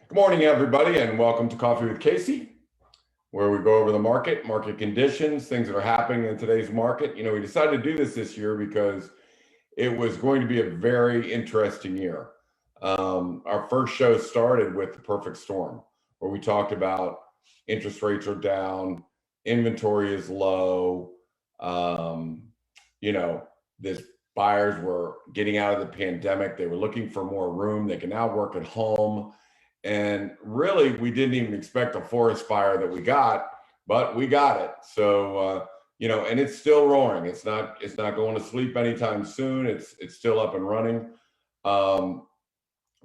Good morning, everybody, and welcome to Coffee with Casey, where we go over the market conditions, things that are happening in today's market. You know, we decided to do this year because it was going to be a very interesting year. Our first show started with the perfect storm, where we talked about interest rates are down, inventory is low, you know, this buyers were getting out of the pandemic. They were looking for more room. They can now work at home. And really, we didn't even expect the forest fire that we got, but we got it. So, and it's still roaring. It's not going to sleep anytime soon. It's still up and running. We're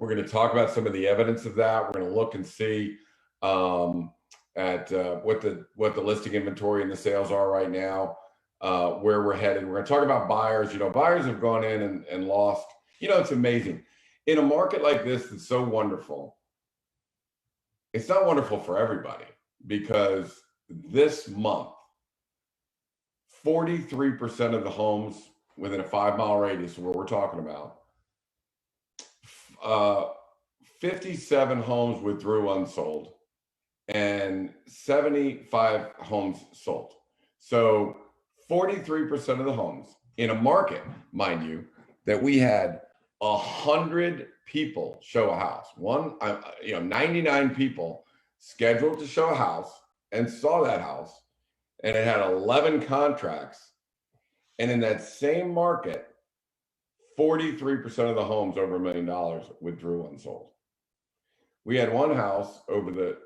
going to talk about some of the evidence of that. We're going to look and see at what the listing inventory and the sales are right now, where we're headed. We're going to talk about buyers. You know, buyers have gone in and lost. You know, it's amazing. In a market like this that's so wonderful, it's not wonderful for everybody, because this month, 43% of the homes within a 5-mile radius of where we're talking about, 57 homes withdrew unsold and 75 homes sold. So 43% of the homes in a market, mind you, that we had 100 people show a house. 99 people scheduled to show a house and saw that house, and it had 11 contracts. And in that same market, 43% of the homes over $1 million withdrew unsold. We had one house over the,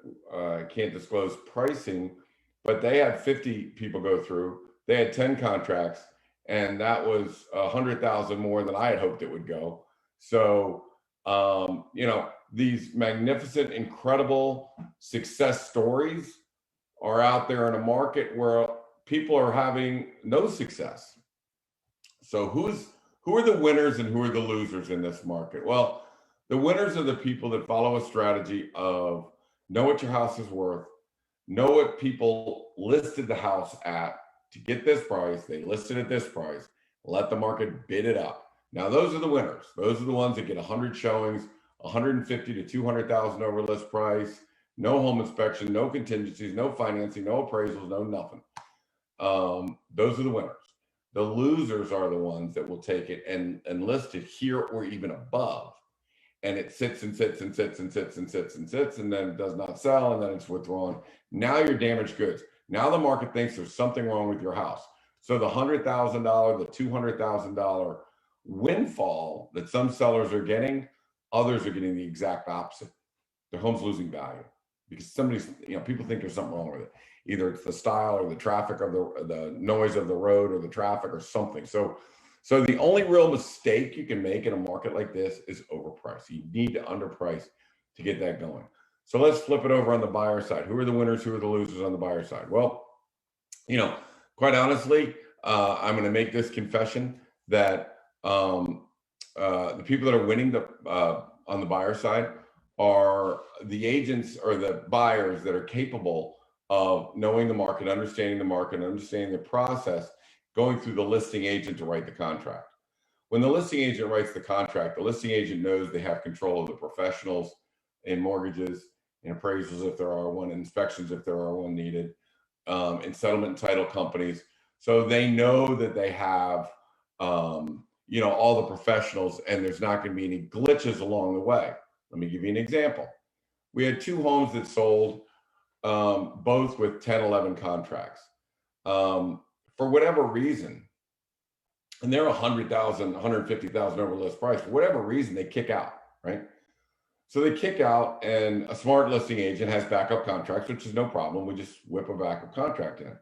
can't disclose pricing, but they had 50 people go through. They had 10 contracts, and that was $100,000 more than I had hoped it would go. So, these magnificent, incredible success stories are out there in a market where people are having no success. So who are the winners and who are the losers in this market? Well, the winners are the people that follow a strategy of know what your house is worth, know what people listed the house at to get this price. They listed at this price, let the market bid it up. Now, those are the winners. Those are the ones that get 100 showings, 150 to 200,000 over list price, no home inspection, no contingencies, no financing, no appraisals, no nothing. Those are the winners. The losers are the ones that will take it and list it here or even above. And it sits and sits and sits and sits and sits and sits, and then it does not sell, and then it's withdrawn. Now you're damaged goods. Now the market thinks there's something wrong with your house. So the $100,000, the $200,000 windfall that some sellers are getting, others are getting the exact opposite. Their home's losing value because people think there's something wrong with it. Either it's the style or the traffic or the noise of the road or the traffic or something. So the only real mistake you can make in a market like this is overprice. You need to underprice to get that going. So let's flip it over on the buyer side. Who are the winners? Who are the losers on the buyer side? Well, quite honestly, I'm going to make this confession that the people that are winning on the buyer side are the agents or the buyers that are capable of knowing the market, understanding the process, going through the listing agent to write the contract. When the listing agent writes the contract, the listing agent knows they have control of the professionals in mortgages, in appraisals if there are one, inspections if there are one needed, in settlement and title companies. So they know that they have all the professionals, and there's not going to be any glitches along the way. Let me give you an example. We had 2 homes that sold, both with 10, 11 contracts. For whatever reason, and they're 100,000, 150,000 over list price, for whatever reason, they kick out, right? So they kick out, and a smart listing agent has backup contracts, which is no problem. We just whip a backup contract in.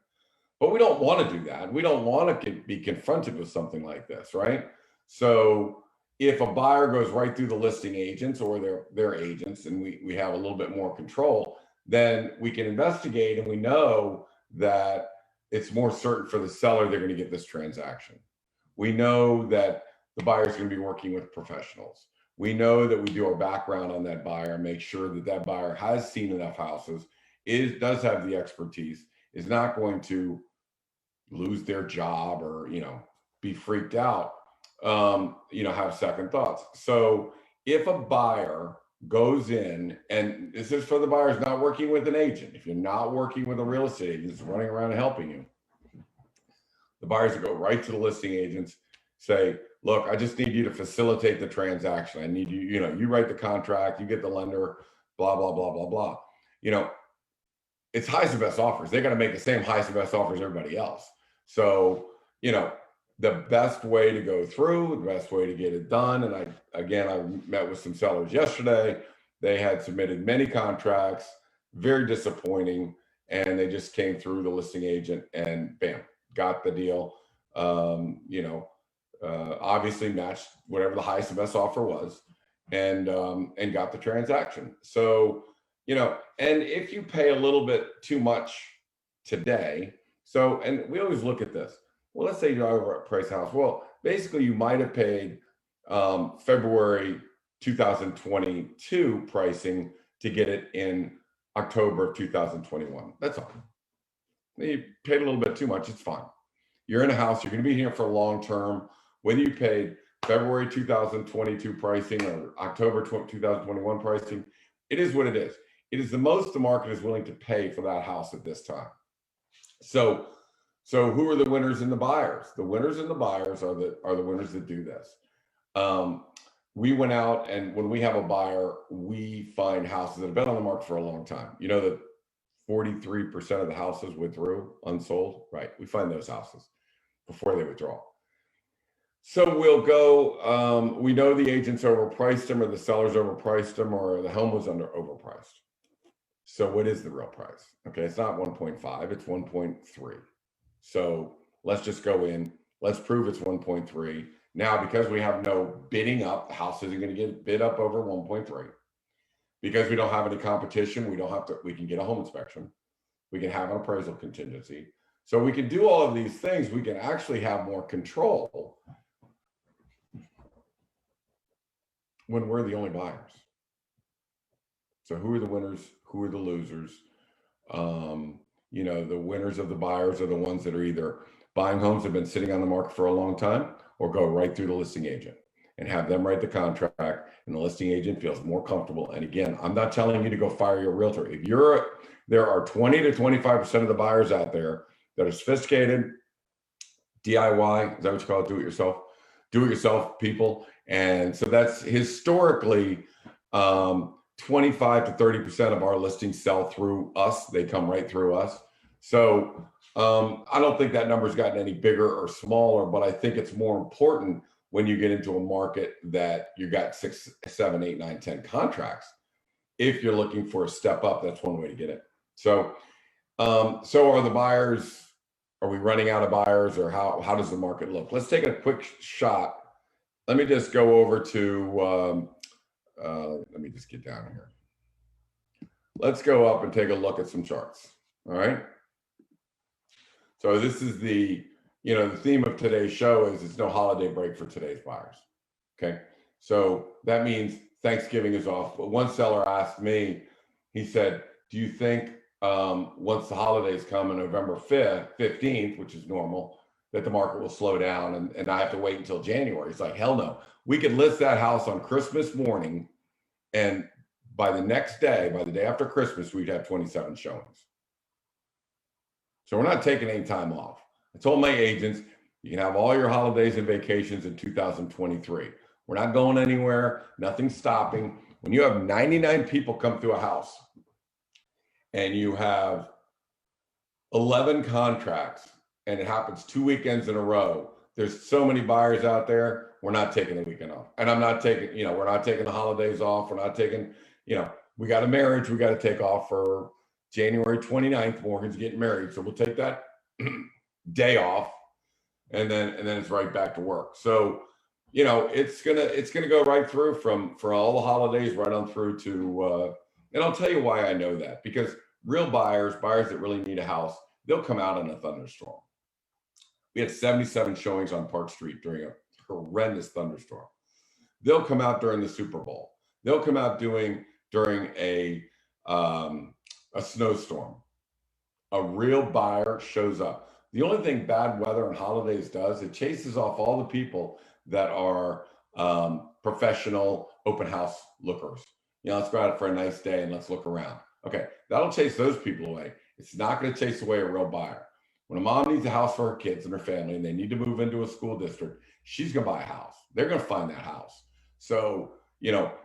But we don't want to do that. We don't want to be confronted with something like this, right? So if a buyer goes right through the listing agents or their agents, and we have a little bit more control, then we can investigate, and we know that it's more certain for the seller they're going to get this transaction. We know that the buyer's going to be working with professionals. We know that we do our background on that buyer and make sure that that buyer has seen enough houses, does have the expertise, is not going to lose their job or, be freaked out, have second thoughts. So if a buyer goes in, and this is for the buyers not working with an agent. If you're not working with a real estate agent that's running around helping you, the buyers will go right to the listing agents, say, look, I just need you to facilitate the transaction. I need you, you write the contract, you get the lender, blah, blah, blah, blah, blah. It's highest and best offers. They got to make the same highest and best offers as everybody else. So, the best way to go through, the best way to get it done. And I met with some sellers yesterday. They had submitted many contracts, very disappointing. And they just came through the listing agent and bam, got the deal. Obviously matched whatever the highest and best offer was, and got the transaction. So, and if you pay a little bit too much today, and we always look at this. Well, let's say you're over at Price House. Well, basically you might have paid February 2022 pricing to get it in October of 2021. That's all. You paid a little bit too much. It's fine. You're in a house. You're going to be here for long term. Whether you paid February 2022 pricing or October 2021 pricing, it is what it is. It is the most the market is willing to pay for that house at this time. So who are the winners and the buyers? The winners and the buyers are the winners that do this. We went out, and when we have a buyer, we find houses that have been on the market for a long time. That 43% of the houses withdrew unsold, right? We find those houses before they withdraw. So we'll go, we know the agents overpriced them, or the sellers overpriced them, or the home was overpriced. So what is the real price? Okay, it's not 1.5, it's 1.3. So let's just go in, let's prove it's 1.3. Now, because we have no bidding up, the house isn't going to get bid up over 1.3. Because we don't have any competition, we can get a home inspection. We can have an appraisal contingency. So we can do all of these things. We can actually have more control when we're the only buyers. So who are the winners? Who are the losers? The winners of the buyers are the ones that are either buying homes that have been sitting on the market for a long time, or go right through the listing agent and have them write the contract, and the listing agent feels more comfortable. And again, I'm not telling you to go fire your realtor. There are 20 to 25% of the buyers out there that are sophisticated, DIY, is that what you call it? Do-it-yourself people. And so that's historically 25 to 30% of our listings sell through us. They come right through us. So I don't think that number's gotten any bigger or smaller, but I think it's more important when you get into a market that you got 6, 7, 8, 9, 10 contracts. If you're looking for a step up, that's one way to get it. So are the buyers, are we running out of buyers, or how does the market look? Let's take a quick shot. Let me just go over to, let me just get down here. Let's go up and take a look at some charts. All right. So this is the theme of today's show is it's no holiday break for today's buyers. Okay. So that means Thanksgiving is off. But one seller asked me, he said, do you think once the holidays come on November 15th, which is normal, that the market will slow down and I have to wait until January? It's like, hell no. We could list that house on Christmas morning, and by the next day, by the day after Christmas, we'd have 27 showings. So we're not taking any time off. I told my agents, you can have all your holidays and vacations in 2023. We're not going anywhere. Nothing's stopping. When you have 99 people come through a house and you have 11 contracts and it happens 2 weekends in a row, there's so many buyers out there. We're not taking the weekend off. And I'm not taking, we're not taking the holidays off. We're not taking, we got a marriage we got to take off for January 29th. Morgan's getting married. So we'll take that day off, and then it's right back to work. So, it's gonna go right through for all the holidays right on through to, and I'll tell you why I know that, because real buyers that really need a house, they'll come out in a thunderstorm. We had 77 showings on Park Street during a horrendous thunderstorm. They'll come out during the Super Bowl. They'll come out during a snowstorm. A real buyer shows up. The only thing bad weather and holidays does, it chases off all the people that are professional open house lookers. let's go out for a nice day and let's look around. Okay, that'll chase those people away. It's not going to chase away a real buyer. When a mom needs a house for her kids and her family and they need to move into a school district, she's going to buy a house. They're going to find that house. So,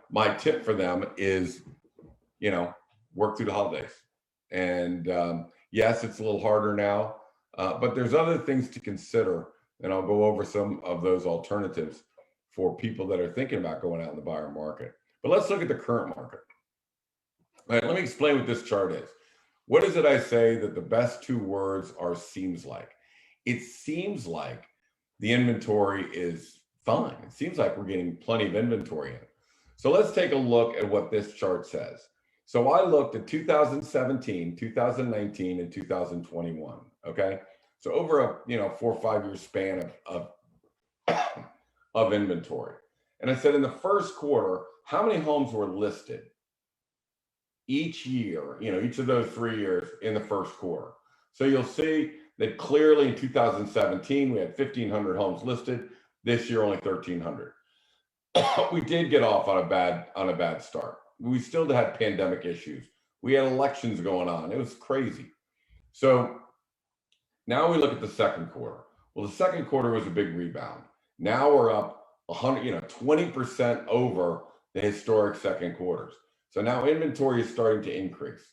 my tip for them is, work through the holidays. And yes, it's a little harder now, but there's other things to consider. And I'll go over some of those alternatives for people that are thinking about going out in the buyer market. But let's look at the current market. All right, let me explain what this chart is. What is it I say that the best two words are seems like? It seems like the inventory is fine. It seems like we're getting plenty of inventory in. So let's take a look at what this chart says. So I looked at 2017, 2019, and 2021, okay? So over a 4 or 5 year span of inventory. And I said in the first quarter, how many homes were listed each year, each of those 3 years in the first quarter? So you'll see that clearly in 2017, we had 1,500 homes listed. This year, only 1,300. We did get off on a bad start. We still had pandemic issues. We had elections going on. It was crazy. So now we look at the second quarter. Well, the second quarter was a big rebound. Now we're up 20% over the historic second quarters. So now inventory is starting to increase.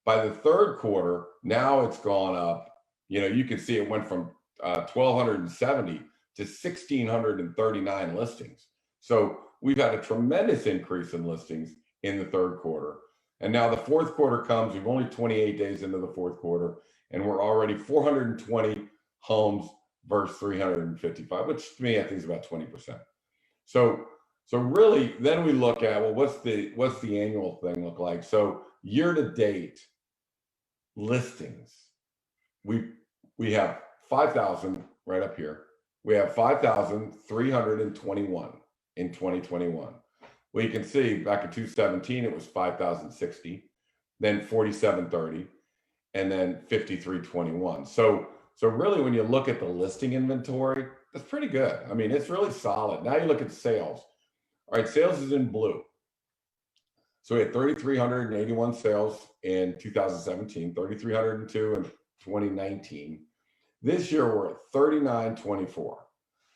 By the third quarter, now it's gone up. You can see it went from 1,270 to 1,639 listings. So we've had a tremendous increase in listings in the third quarter. And now the fourth quarter comes, we've only 28 days into the fourth quarter, and we're already 420 homes versus 355, which to me, I think is about 20%. So really, then we look at, well, what's the annual thing look like? So year to date listings, we have 5,000 right up here. We have 5,321 in 2021. Well, you can see back in 2017, it was 5,060, then 4,730, and then 5,321. So really, when you look at the listing inventory, that's pretty good. I mean, it's really solid. Now you look at sales. All right, sales is in blue. So we had 3,381 sales in 2017, 3,302 in 2019. This year, we're at 3,924.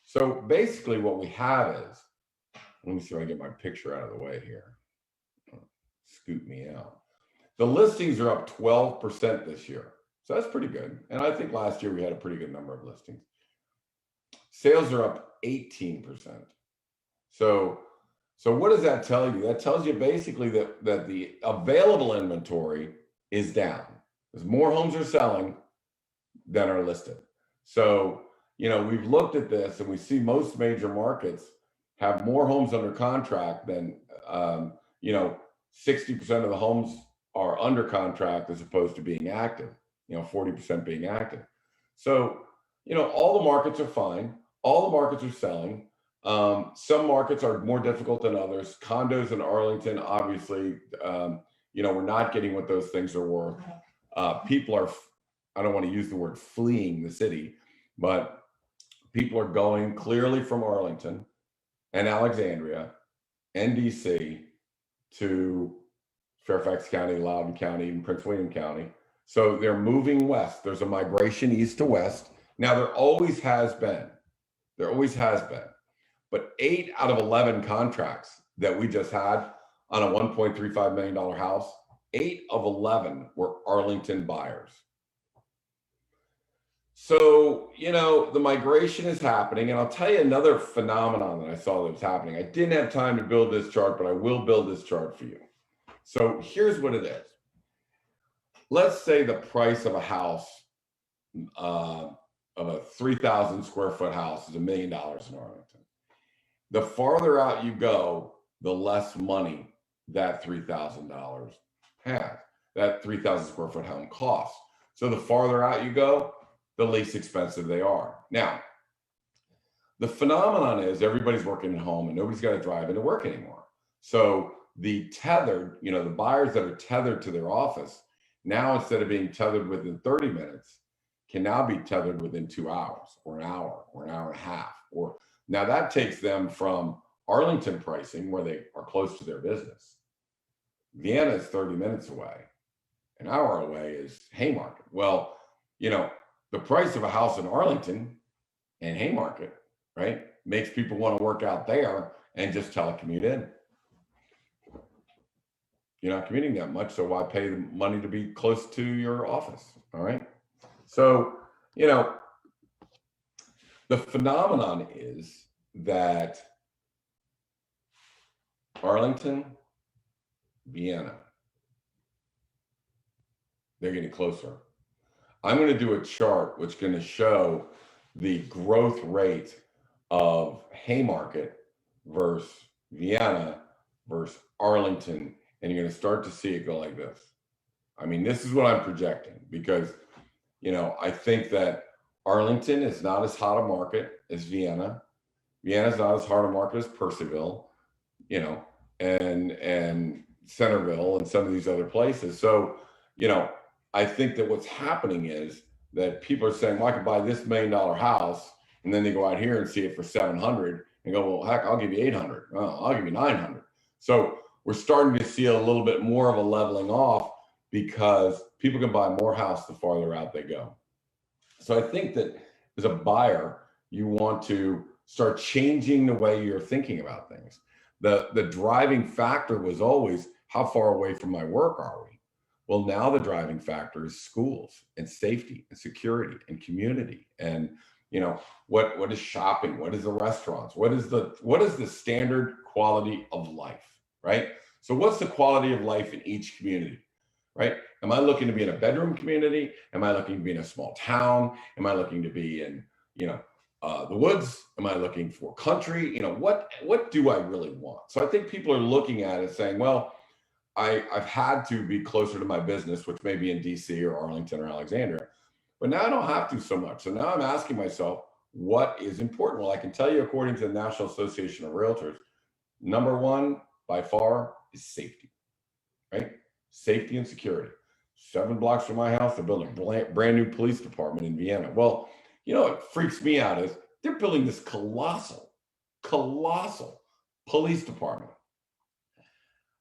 So basically what we have is, let me see if I can get my picture out of the way here. Scoot me out. The listings are up 12% this year. So that's pretty good. And I think last year we had a pretty good number of listings. Sales are up 18%. So what does that tell you? That tells you basically that the available inventory is down. There's more homes are selling than are listed. So, we've looked at this and we see most major markets have more homes under contract than, 60% of the homes are under contract as opposed to being active, 40% being active. So, all the markets are fine. All the markets are selling. Some markets are more difficult than others. Condos in Arlington, obviously, we're not getting what those things are worth. People are, I don't want to use the word fleeing the city, but people are going clearly from Arlington and Alexandria and DC to Fairfax County, Loudoun County, and Prince William County. So they're moving west. There's a migration east to west. Now, there always has been. But 8 out of 11 contracts that we just had on a $1.35 million house, 8 of 11 were Arlington buyers. So, the migration is happening. And I'll tell you another phenomenon that I saw that was happening. I didn't have time to build this chart, but I will build this chart for you. So here's what it is. Let's say the price of a house, of a 3,000 square foot house is $1 million in Arlington. The farther out you go, the less money that $3,000 has, that 3,000 square foot home costs. So the farther out you go, the least expensive they are. Now, the phenomenon is everybody's working at home and nobody's got to drive into work anymore. So the tethered, the buyers that are tethered to their office, now instead of being tethered within 30 minutes, can now be tethered within 2 hours or an hour and a half. Or now that takes them from Arlington pricing, where they are close to their business, Vienna is 30 minutes away. An hour away is Haymarket. Well, the price of a house in Arlington and Haymarket, right, makes people want to work out there and just telecommute in. You're not commuting that much, so why pay the money to be close to your office? All right. So, the phenomenon is that Arlington, Vienna, they're getting closer. I'm going to do a chart which is going to show the growth rate of Haymarket versus Vienna versus Arlington, and you're going to start to see it go like this. I mean, this is what I'm projecting because, I think that Arlington is not as hot a market as Vienna. Vienna's not as hard a market as Percival, and Centerville and some of these other places. So, I think that what's happening is that people are saying, well, I could buy this $1 million house, and then they go out here and see it for 700 and go, well, heck, I'll give you 800. Well, I'll give you 900. So we're starting to see a little bit more of a leveling off because people can buy more house the farther out they go. So I think that as a buyer, you want to start changing the way you're thinking about things. The driving factor was always, how far away from my work are we? Well, now the driving factor is schools and safety and security and community. And, what is shopping? What is the restaurants? What is the standard quality of life, right? So what's the quality of life in each community, right? Am I looking to be in a bedroom community? Am I looking to be in a small town? Am I looking to be in, the woods? Am I looking for country? What do I really want? So I think people are looking at it saying, well, I've had to be closer to my business, which may be in DC or Arlington or Alexandria, but now I don't have to so much. So now I'm asking myself, what is important? Well, I can tell you, according to the National Association of Realtors, number one by far is safety, right? Safety and security. 7 blocks from my house, they're building a brand new police department in Vienna. Well, what freaks me out is they're building this colossal police department.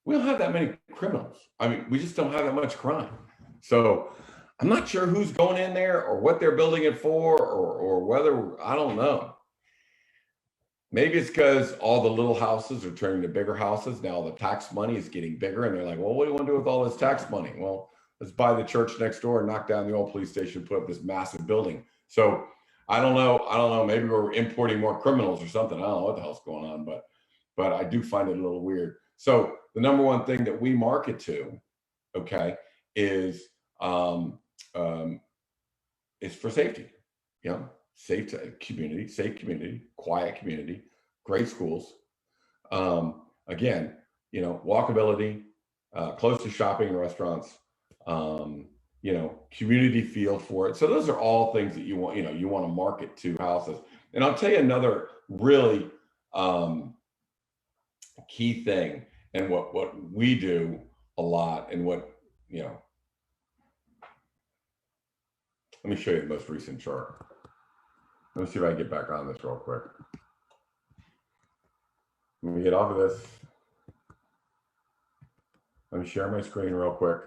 We don't have that many criminals. I mean, we just don't have that much crime. So I'm not sure who's going in there or what they're building it for, or whether, I don't know. Maybe it's because all the little houses are turning to bigger houses. Now the tax money is getting bigger and they're like, well, what do you want to do with all this tax money? Well, let's buy the church next door and knock down the old police station, put up this massive building. So I don't know. Maybe we're importing more criminals or something. I don't know what the hell's going on, but I do find it a little weird. So the number one thing that we market to, okay, is for safety. Safe community, quiet community, great schools. Again, walkability, close to shopping and restaurants, community feel for it. So those are all things that you want to market to houses. And I'll tell you another really key thing, and what we do a lot, and what, let me show you the most recent chart. Let me see if I can get back on this real quick. Let me get off of this. Let me share my screen real quick.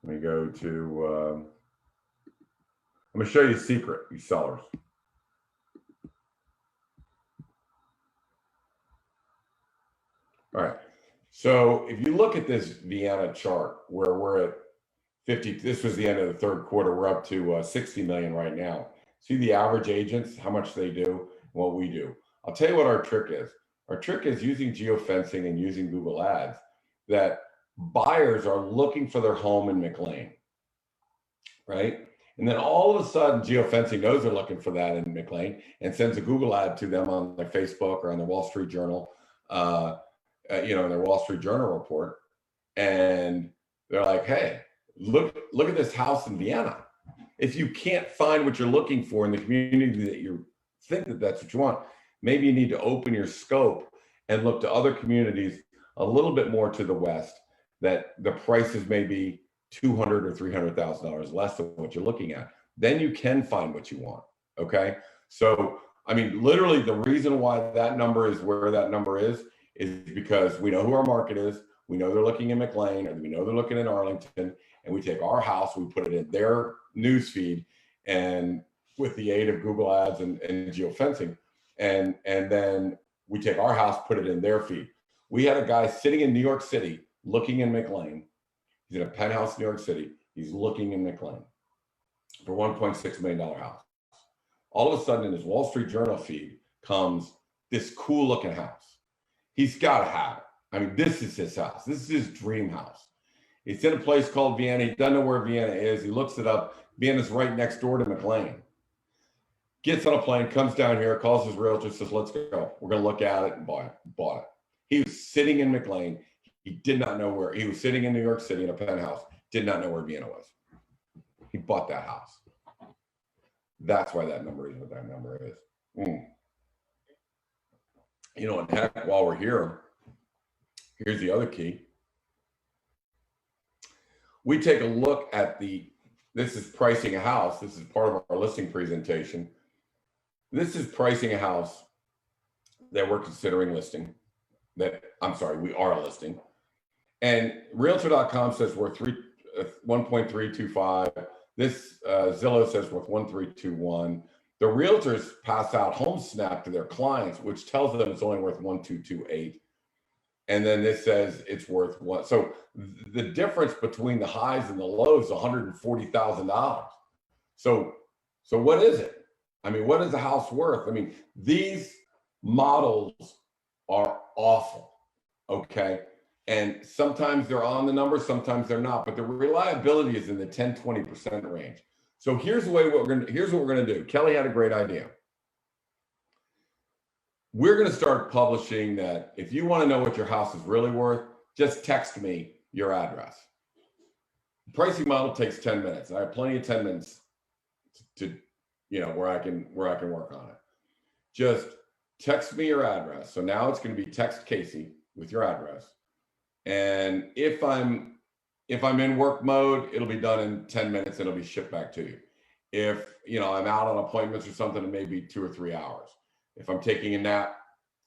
Let me go to, I'm gonna show you a secret, you sellers. All right, so if you look at this Vienna chart where we're at 50, this was the end of the third quarter, we're up to 60 million right now. See the average agents, how much they do, what we do. I'll tell you what our trick is. Our trick is using geofencing and using Google Ads, that buyers are looking for their home in McLean, right? And then all of a sudden, geofencing knows they're looking for that in McLean and sends a Google ad to them on their Facebook or on their Wall Street Journal, in their Wall Street Journal report. And they're like, hey, look at this house in Vienna. If you can't find what you're looking for in the community that you think that that's what you want, maybe you need to open your scope and look to other communities a little bit more to the west, that the prices may be $200,000 or $300,000 less than what you're looking at. Then you can find what you want. Okay. So I mean, literally the reason why that number is where that number is because we know who our market is. We know they're looking in McLean, or we know they're looking in Arlington, and we take our house, we put it in their news feed, and with the aid of Google Ads and geofencing, and then we take our house, put it in their feed. We had a guy sitting in New York City looking in McLean. He's in a penthouse in New York City. He's looking in McLean for $1.6 million house. All of a sudden in his Wall Street Journal feed comes this cool looking house. He's got to have it. I mean, this is his house. This is his dream house. It's in a place called Vienna. He doesn't know where Vienna is. He looks it up. Vienna's right next door to McLean. Gets on a plane, comes down here, calls his realtor, says, let's go. We're going to look at it, and bought it. He was sitting in McLean. He did not know where. He was sitting in New York City in a penthouse, did not know where Vienna was. He bought that house. That's why that number is what that number is. You know, and heck, while we're here, here's the other key. We take a look at this is pricing a house. This is part of our listing presentation. This is pricing a house that we're considering listing. We are listing. And Realtor.com says we're 1.325. This Zillow says worth 1.321. The realtors pass out home snap to their clients, which tells them it's only worth 1.228. And then this says it's worth what? So the difference between the highs and the lows is $140,000. So what is it? I mean, what is the house worth? I mean, these models are awful. Okay. And sometimes they're on the number, sometimes they're not, but the reliability is in the 10-20% range. So here's what we're going to do. Kelly had a great idea. We're going to start publishing that if you want to know what your house is really worth, just text me your address. The pricing model takes 10 minutes. I have plenty of 10 minutes to, where I can work on it. Just text me your address. So now it's going to be text Casey with your address. And if I'm in work mode, it'll be done in 10 minutes. It'll be shipped back to you. If, I'm out on appointments or something, it may be 2 or 3 hours. If I'm taking a nap,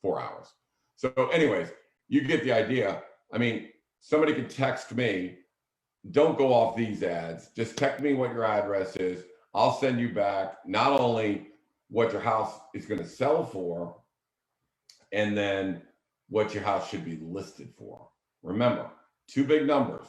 4 hours. So anyways, you get the idea. I mean, somebody can text me. Don't go off these ads. Just text me what your address is. I'll send you back not only what your house is going to sell for, and then what your house should be listed for. Remember, 2 big numbers.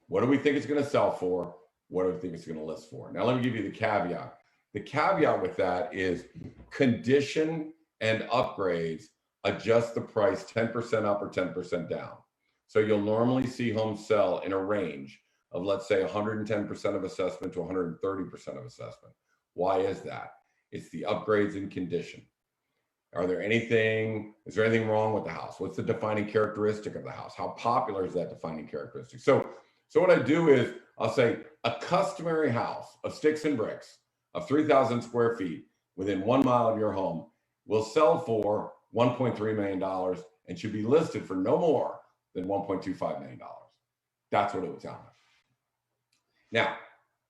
What do we think it's going to sell for? What do we think it's going to list for? Now, let me give you the caveat. The caveat with that is condition and upgrades adjust the price 10% up or 10% down. So you'll normally see homes sell in a range of, let's say, 110% of assessment to 130% of assessment. Why is that? It's the upgrades in condition. Is there anything wrong with the house? What's the defining characteristic of the house? How popular is that defining characteristic? So what I do is I'll say a customary house of sticks and bricks of 3,000 square feet within 1 mile of your home will sell for $1.3 million and should be listed for no more than $1.25 million. That's what it would sound like. Now,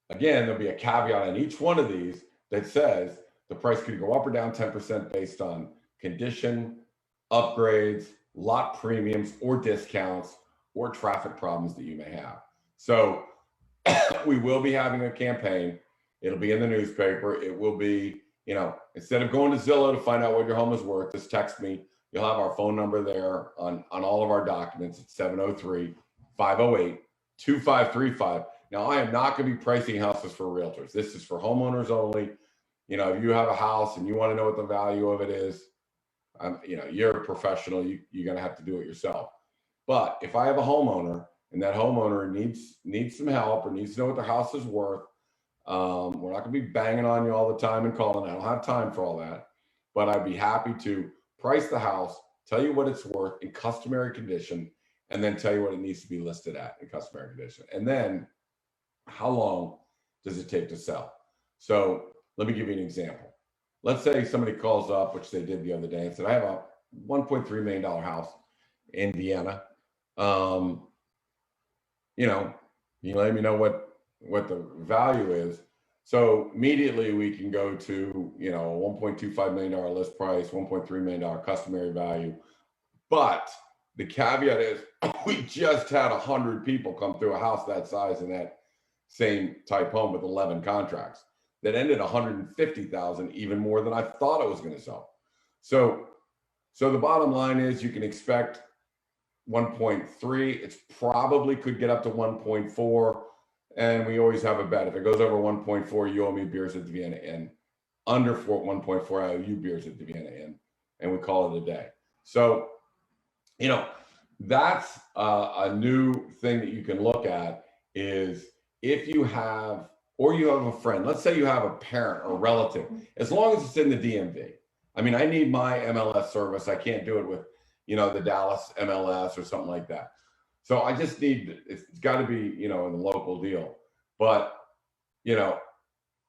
again, there'll be a caveat on each one of these that says the price could go up or down 10% based on condition, upgrades, lot premiums, or discounts, or traffic problems that you may have. So we will be having a campaign. It'll be in the newspaper. It will be, instead of going to Zillow to find out what your home is worth, just text me. You'll have our phone number there on all of our documents. It's 703-508-2535. Now, I am not going to be pricing houses for realtors. This is for homeowners only. If you have a house and you want to know what the value of it is, you're a professional. You're going to have to do it yourself. But if I have a homeowner and that homeowner needs some help or needs to know what their house is worth, we're not going to be banging on you all the time and calling. I don't have time for all that. But I'd be happy to price the house, tell you what it's worth in customary condition, and then tell you what it needs to be listed at in customary condition. And then how long does it take to sell? So let me give you an example. Let's say somebody calls up, which they did the other day, and said, I have a $1.3 million house in Vienna. You let me know what the value is. So immediately we can go to, you know, a $1.25 million list price, $1.3 million customary value. But the caveat is we just had 100 people come through a house that size in that same type home with 11 contracts that ended 150,000, even more than I thought it was going to sell. So the bottom line is you can expect 1.3. It's probably could get up to 1.4. And we always have a bet. If it goes over 1.4, you owe me beers at the Vienna Inn. Under 1.4, I owe you beers at the Vienna Inn. And we call it a day. So, you know, that's a new thing that you can look at is if you have, or you have a friend, let's say you have a parent or relative, as long as it's in the DMV. I mean, I need my MLS service. I can't do it with, you know, the Dallas MLS or something like that. So I just need, it's got to be, you know, in the local deal. But, you know,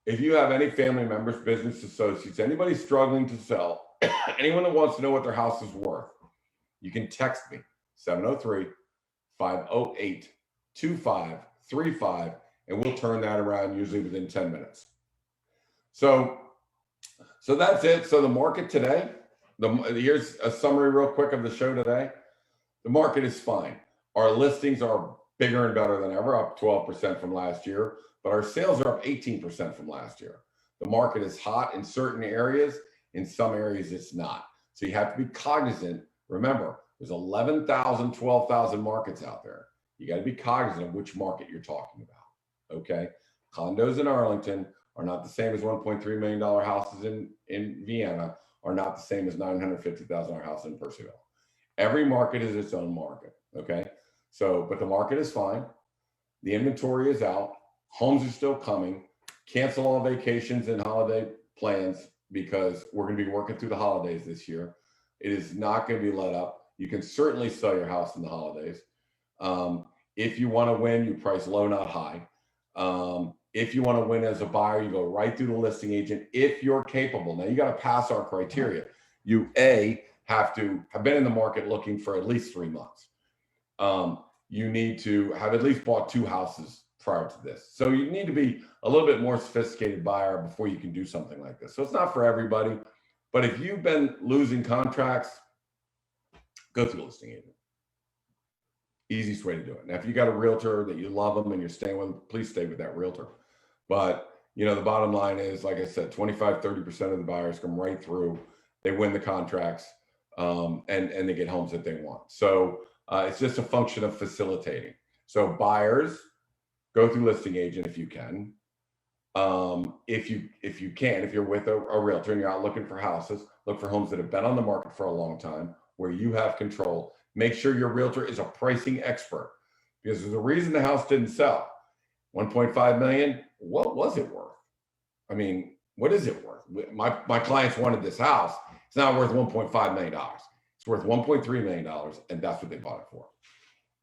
if you have any family members, business associates, anybody struggling to sell, anyone that wants to know what their house is worth, you can text me, 703-508-2535, and we'll turn that around usually within 10 minutes. So that's it. So the market today, here's a summary real quick of the show today. The market is fine. Our listings are bigger and better than ever, up 12% from last year, but our sales are up 18% from last year. The market is hot in certain areas. In some areas, it's not. So you have to be cognizant. Remember, there's 11,000, 12,000 markets out there. You got to be cognizant of which market you're talking about, okay? Condos in Arlington are not the same as $1.3 million houses in Vienna, are not the same as $950,000 house in Percival. Every market is its own market, okay? So, but the market is fine. The inventory is out. Homes are still coming. Cancel all vacations and holiday plans because we're going to be working through the holidays this year. It is not going to be let up. You can certainly sell your house in the holidays. If you want to win, you price low, not high. If you want to win as a buyer, you go right through the listing agent if you're capable. Now, you got to pass our criteria. You, have to have been in the market looking for at least 3 months. You need to have at least bought 2 houses prior to this. So you need to be a little bit more sophisticated buyer before you can do something like this. So it's not for everybody, but if you've been losing contracts, go through a listing agent. Easiest way to do it. Now, if you got a realtor that you love them and you're staying with them, please stay with that realtor. But, you know, the bottom line is, like I said, 25, 30% of the buyers come right through. They win the contracts and they get homes that they want. So it's just a function of facilitating. So buyers, go through listing agent if you can. If you're with a realtor and you're out looking for houses, look for homes that have been on the market for a long time where you have control. Make sure your realtor is a pricing expert because there's a reason the house didn't sell. 1.5 million, what was it worth? I mean, what is it worth? My clients wanted this house. It's not worth $1.5 million. It's worth $1.3 million, and that's what they bought it for.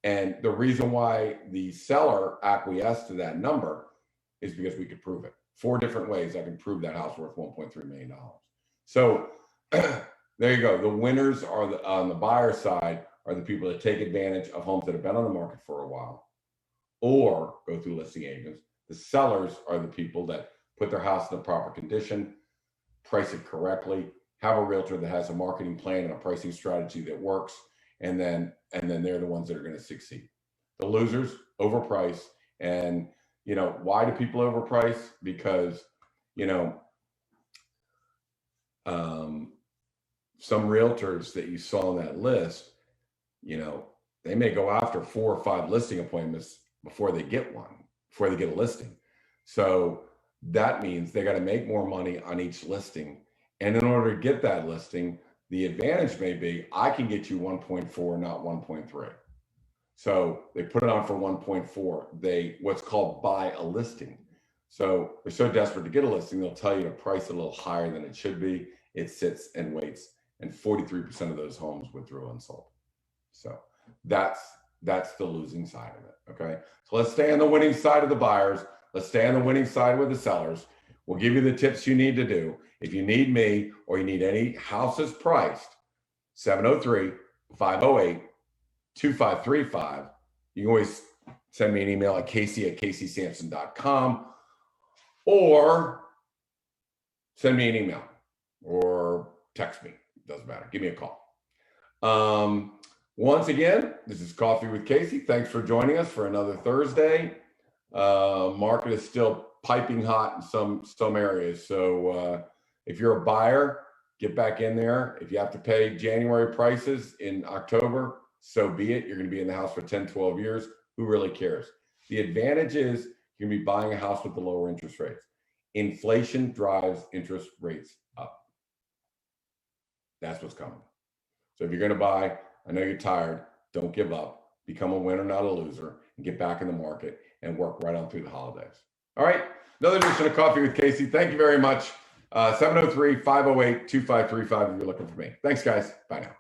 And the reason why the seller acquiesced to that number is because we could prove it. 4 different ways I can prove that house worth $1.3 million. So there you go. The winners are on the buyer side are the people that take advantage of homes that have been on the market for a while or go through listing agents. The sellers are the people that put their house in the proper condition, price it correctly, have a realtor that has a marketing plan and a pricing strategy that works, and then they're the ones that are going to succeed. The losers overprice. And, you know, why do people overprice? Because, you know, some realtors that you saw on that list, you know, they may go after 4 or 5 listing appointments before they get one, before they get a listing. So that means they got to make more money on each listing. And in order to get that listing, the advantage may be I can get you 1.4, not 1.3. So they put it on for 1.4. They what's called buy a listing. So they're so desperate to get a listing, they'll tell you to price it a little higher than it should be. It sits and waits, and 43% of those homes withdrew unsold. So that's the losing side of it. Okay, so let's stay on the winning side of the buyers. Let's stay on the winning side with the sellers. We'll give you the tips you need to do. If you need me or you need any houses priced, 703-508-2535. You can always send me an email at Casey@CaseySamson.com. or send me an email or text me. Doesn't matter. Give me a call. Once again, this is Coffee with Casey. Thanks for joining us for another Thursday. Market is still piping hot in some areas. So if you're a buyer, get back in there. If you have to pay January prices in October, so be it. You're going to be in the house for 10, 12 years. Who really cares? The advantage is you're going to be buying a house with the lower interest rates. Inflation drives interest rates up. That's what's coming. So if you're going to buy, I know you're tired, don't give up. Become a winner, not a loser, and get back in the market and work right on through the holidays. All right, another edition of Coffee with Casey. Thank you very much. 703-508-2535 if you're looking for me. Thanks, guys. Bye now.